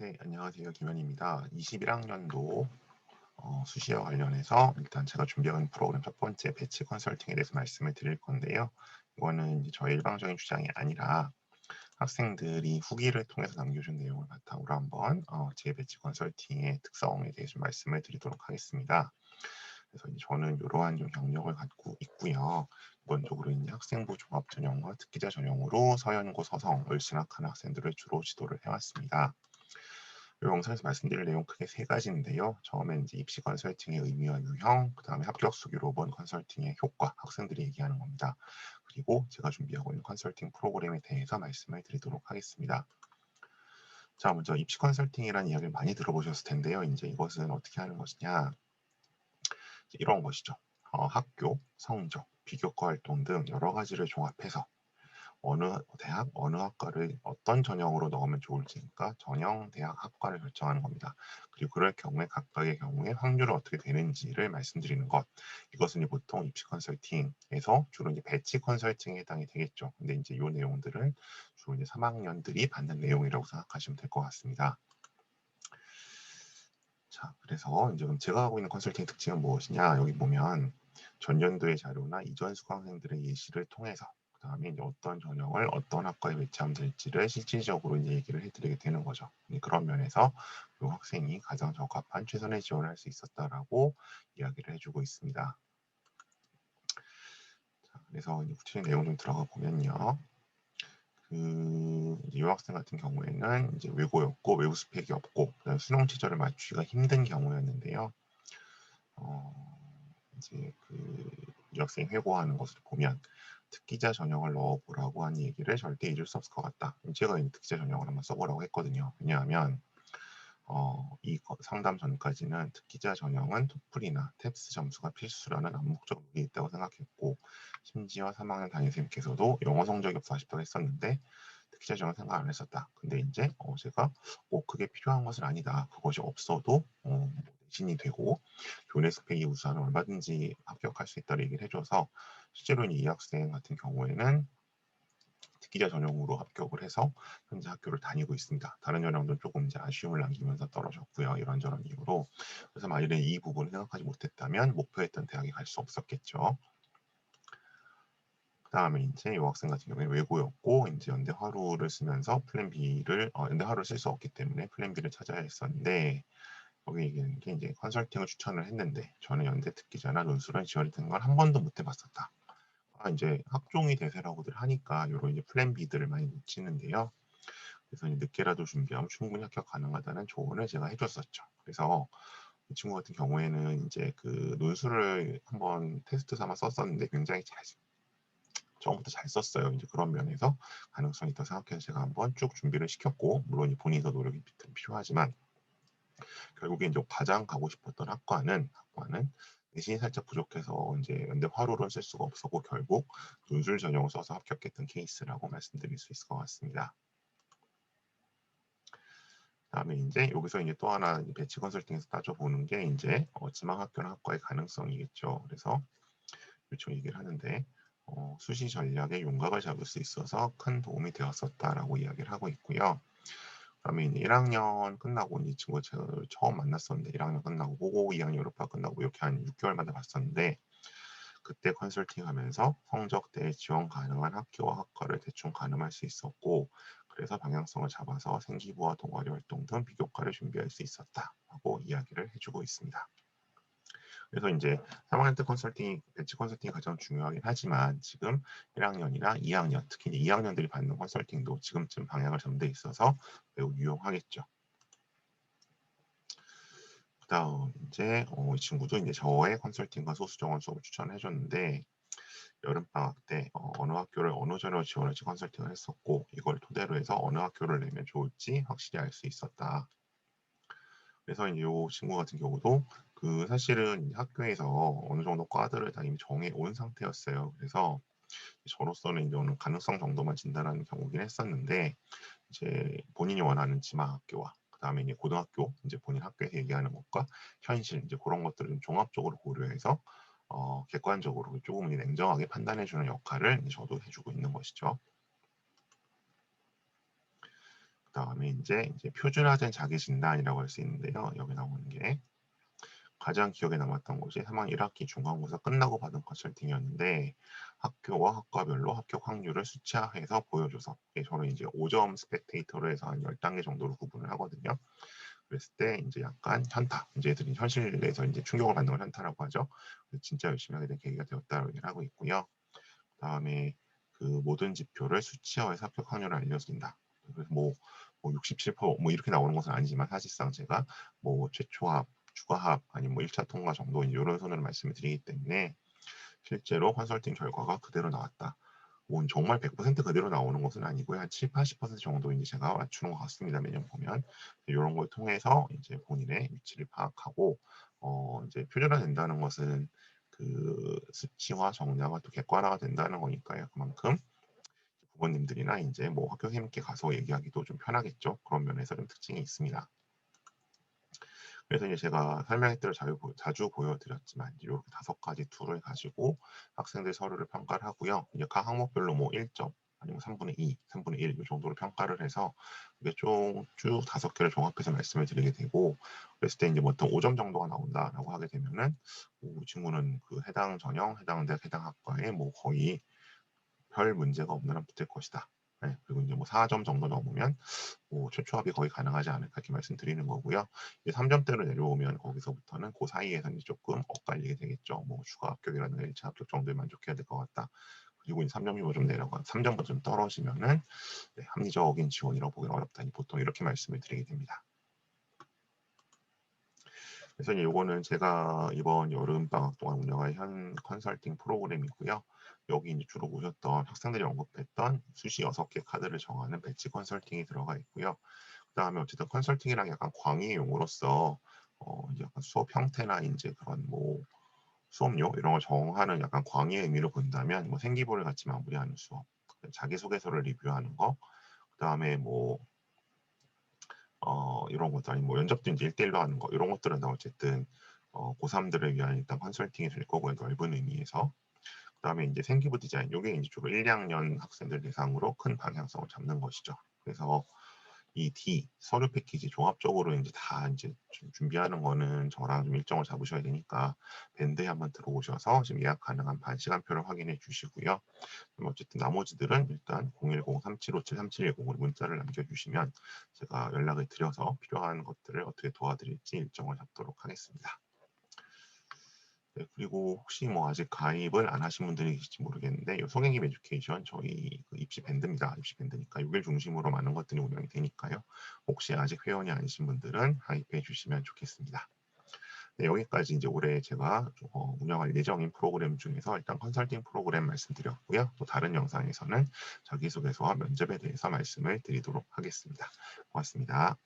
네, 안녕하세요. 김현입니다. 21학년도 수시와 관련해서 일단 제가 준비한 프로그램 첫 번째 배치 컨설팅에 대해서 말씀을 드릴 건데요. 이거는 이제 저의 일방적인 주장이 아니라 학생들이 후기를 통해서 남겨준 내용을 바탕으로 한번 제 배치 컨설팅의 특성에 대해서 좀 말씀을 드리도록 하겠습니다. 그래서 이제 저는 이러한 좀 경력을 갖고 있고요. 기본적으로 이제 학생부 종합 전형과 특기자 전형으로 서연고, 서성을 진학하는 학생들을 주로 지도를 해왔습니다. 이 영상에서 말씀드릴 내용 크게 세 가지인데요. 처음에 이제 입시 컨설팅의 의미와 유형, 그 다음에 합격 수기로 본 컨설팅의 효과, 학생들이 얘기하는 겁니다. 그리고 제가 준비하고 있는 컨설팅 프로그램에 대해서 말씀을 드리도록 하겠습니다. 자, 먼저 입시 컨설팅이라는 이야기를 많이 들어보셨을 텐데요. 이제 이것은 어떻게 하는 것이냐, 이런 것이죠. 학교, 성적, 비교과 활동 등 여러 가지를 종합해서 어느 대학, 어느 학과를 어떤 전형으로 넣으면 좋을지, 그러니까 전형, 대학, 학과를 결정하는 겁니다. 그리고 그럴 경우에 각각의 경우에 확률은 어떻게 되는지를 말씀드리는 것. 이것은 보통 입시 컨설팅에서 주로 이제 배치 컨설팅에 해당이 되겠죠. 근데 이제 이 내용들은 주로 이제 3학년들이 받는 내용이라고 생각하시면 될 것 같습니다. 자, 그래서 이제 그럼 제가 하고 있는 컨설팅 특징은 무엇이냐? 여기 보면 전년도의 자료나 이전 수강생들의 예시를 통해서 그 다음에 이제 어떤 전형을 어떤 학과에 배치하면 될지를 실질적으로 이제 얘기를 해드리게 되는 거죠. 그런 면에서 이 학생이 가장 적합한 최선의 지원을 할 수 있었다라고 이야기를 해주고 있습니다. 자, 그래서 이제 구체적인 내용 좀 들어가 보면요. 이 학생 같은 경우에는 이제 외고였고 외부 스펙이 없고 수능 최저를 맞추기가 힘든 경우였는데요. 이제 이 학생이 회고하는 것을 보면 특기자 전형을 넣어보라고 한 얘기를 절대 잊을 수 없을 것 같다. 제가 이 특기자 전형을 한번 써보라고 했거든요. 왜냐하면 이 상담 전까지는 특기자 전형은 토플이나 탭스 점수가 필수라는 암묵적 룰이 있다고 생각했고 심지어 3학년 담임선생님께서도 영어 성적이 없어 아쉽다고 했었는데 특기자 전형 생각 안 했었다. 근데 이제 제가 꼭 그게 필요한 것은 아니다. 그것이 없어도 내신이 되고 교내 스펙이 우수하면 얼마든지 합격할 수 있다고 얘기를 해줘서 실제로 이 학생 같은 경우에는 특기자 전형으로 합격을 해서 현재 학교를 다니고 있습니다. 다른 전형들은 조금 이제 아쉬움을 남기면서 떨어졌고요. 이런저런 이유로. 그래서 만일에 이 부분을 생각하지 못했다면 목표했던 대학에 갈 수 없었겠죠. 그 다음에 이제 이 학생 같은 경우에 외고였고 이제 연대 화루를 쓰면서 플랜 B를 연대 화루를 쓸 수 없기 때문에 플랜 B를 찾아야 했었는데 여기 얘기하는 게 이제 컨설팅을 추천을 했는데 저는 연대 특기자나 논술원 지원이 된 걸 한 번도 못 해봤었다. 이제 학종이 대세라고들 하니까 이런 이제 플랜 B들을 많이 놓치는데요. 그래서 늦게라도 준비하면 충분히 합격 가능하다는 조언을 제가 해줬었죠. 그래서 이 친구 같은 경우에는 이제 논술을 한번 테스트 삼아 썼었는데 굉장히 처음부터 잘 썼어요. 이제 그런 면에서 가능성이 있다고 생각해서 제가 한번 쭉 준비를 시켰고, 물론 본인이 더 노력이 필요하지만, 결국에 이제 가장 가고 싶었던 학과는 내신이 살짝 부족해서 이제 연대 화로를 쓸 수가 없었고 결국 논술 전형을 써서 합격했던 케이스라고 말씀드릴 수 있을 것 같습니다. 그다음에 이제 여기서 이제 또 하나 배치 컨설팅에서 따져보는 게 이제 지망 학교나 학과의 가능성이겠죠. 그래서 요청 얘기를 하는데 수시 전략에 윤곽을 잡을 수 있어서 큰 도움이 되었었다라고 이야기를 하고 있고요. 그다음에 이제 1학년 끝나고 이 친구 제가 처음 만났었는데 1학년 끝나고 보고 2학년 졸업하고 끝나고 이렇게 한 6개월마다 봤었는데 그때 컨설팅하면서 성적대에 지원 가능한 학교와 학과를 대충 가늠할 수 있었고 그래서 방향성을 잡아서 생기부와 동아리 활동 등 비교과를 준비할 수 있었다라고 이야기를 해주고 있습니다. 그래서 이제 3학년 때 배치 컨설팅이 가장 중요하긴 하지만 지금 1학년이나 2학년, 특히 2학년들이 받는 컨설팅도 지금쯤 방향을 잡는 데 있어서 매우 유용하겠죠. 그다음 이제 이 친구도 이제 저의 컨설팅과 소수정원 수업을 추천해 줬는데 여름방학 때 어느 학교를 어느 전형으로 지원할지 컨설팅을 했었고 이걸 토대로 해서 어느 학교를 내면 좋을지 확실히 알 수 있었다. 그래서 이제 이 친구 같은 경우도 사실은 학교에서 어느 정도 과들을 다 이미 정해 온 상태였어요. 그래서 저로서는 이제 어느 가능성 정도만 진단하는 경우긴 했었는데 이제 본인이 원하는 지망 학교와 그다음에 이제 고등학교 이제 본인 학교에서 얘기하는 것과 현실 이제 그런 것들을 좀 종합적으로 고려해서 객관적으로 조금 냉정하게 판단해주는 역할을 저도 해주고 있는 것이죠. 그다음에 이제 표준화된 자기 진단이라고 할 수 있는데요. 여기 나오는 게 가장 기억에 남았던 것이 3학년 1학기 중간고사 끝나고 받은 컨설팅이었는데 학교와 학과별로 합격 확률을 수치화해서 보여줘서 저는 이제 5점 스펙테이터로 해서 한 10단계 정도로 구분을 하거든요. 그랬을 때 이제 약간 현타, 이제 애들이 현실에서 이제 충격을 받는 걸 현타라고 하죠. 진짜 열심히 하게 된 계기가 되었다고 얘기를 하고 있고요. 그다음에 그 모든 지표를 수치화해서 합격 확률을 알려준다. 그래서 뭐 67%, 뭐 이렇게 나오는 것은 아니지만 사실상 제가 뭐 최초합, 추가합, 아니면 뭐 1차 통과 정도 이런 선으로 말씀을 드리기 때문에 실제로 컨설팅 결과가 그대로 나왔다. 뭐 정말 100% 그대로 나오는 것은 아니고요. 한 7, 80% 정도 이제 제가 맞추는 것 같습니다. 매년 보면. 이런 걸 통해서 이제 본인의 위치를 파악하고, 이제 표준화 된다는 것은 그 수치화, 정량화 또 객관화가 된다는 거니까요. 그만큼 부모님들이나 이제 뭐 학교 선생님께 가서 얘기하기도 좀 편하겠죠. 그런 면에서 좀 특징이 있습니다. 그래서 이제 제가 설명회 때를 자주 보여드렸지만 이렇게 5가지 툴을 가지고 학생들 서류를 평가를 하고요. 이제 각 항목별로 뭐 1점 아니면 3분의 2, 3분의 1 이 정도로 평가를 해서 이게 쭉 5개를 종합해서 말씀을 드리게 되고 그랬을 때 이제 보통 5점 정도가 나온다라고 하게 되면은 이 친구는 그 해당 전형, 해당 대학, 해당 학과에 뭐 거의 별 문제가 없는 한 붙을 것이다. 네, 그리고 이제 뭐 4점 정도 넘으면 뭐 최초합이 거의 가능하지 않을까 이렇게 말씀드리는 거고요. 이제 3점대로 내려오면 거기서부터는 그 사이에서 이제 조금 엇갈리게 되겠죠. 뭐 추가 합격이라든가 1차 합격 정도에 만족해야 될 것 같다. 그리고 이제 3점이 좀 내려가 3점보다 좀 떨어지면은 네, 합리적인 지원이라고 보기는 어렵다니 보통 이렇게 말씀을 드리게 됩니다. 그래서 이거는 제가 이번 여름 방학 동안 운영할 현 컨설팅 프로그램이고요. 여기 이제 주로 보셨던 학생들이 언급했던 수시 6개 카드를 정하는 배치 컨설팅이 들어가 있고요. 그다음에 어쨌든 컨설팅이랑 약간 광의 용어로서 이제 약간 수업 형태나 이제 그런 뭐 수업료 이런 걸 정하는 약간 광의 의미로 본다면 뭐 생기부를 같이 마무리하는 수업, 자기소개서를 리뷰하는 거, 그다음에 뭐 이런 것들 아니면 뭐 면접도 이제 1대1로 하는 거 이런 것들은 어쨌든 고3들을 위한 일단 컨설팅이 될 거고요. 넓은 의미에서. 그다음에 이제 생기부 디자인 요게 이제 주로 1, 2학년 학생들 대상으로 큰 방향성을 잡는 것이죠. 그래서 이 D 서류 패키지 종합적으로 이제 다 이제 준비하는 거는 저랑 좀 일정을 잡으셔야 되니까 밴드에 한번 들어오셔서 지금 예약 가능한 시간표를 확인해 주시고요. 어쨌든 나머지들은 일단 010-3757-3710으로 문자를 남겨주시면 제가 연락을 드려서 필요한 것들을 어떻게 도와드릴지 일정을 잡도록 하겠습니다. 네, 그리고 혹시 뭐 아직 가입을 안 하신 분들이 계실지 모르겠는데 이 송영김 에듀케이션 저희 그 입시 밴드입니다. 입시 밴드니까 6일 중심으로 많은 것들이 운영이 되니까요. 혹시 아직 회원이 아니신 분들은 가입해 주시면 좋겠습니다. 네, 여기까지 이제 올해 제가 운영할 예정인 프로그램 중에서 일단 컨설팅 프로그램 말씀드렸고요. 또 다른 영상에서는 자기소개서와 면접에 대해서 말씀을 드리도록 하겠습니다. 고맙습니다.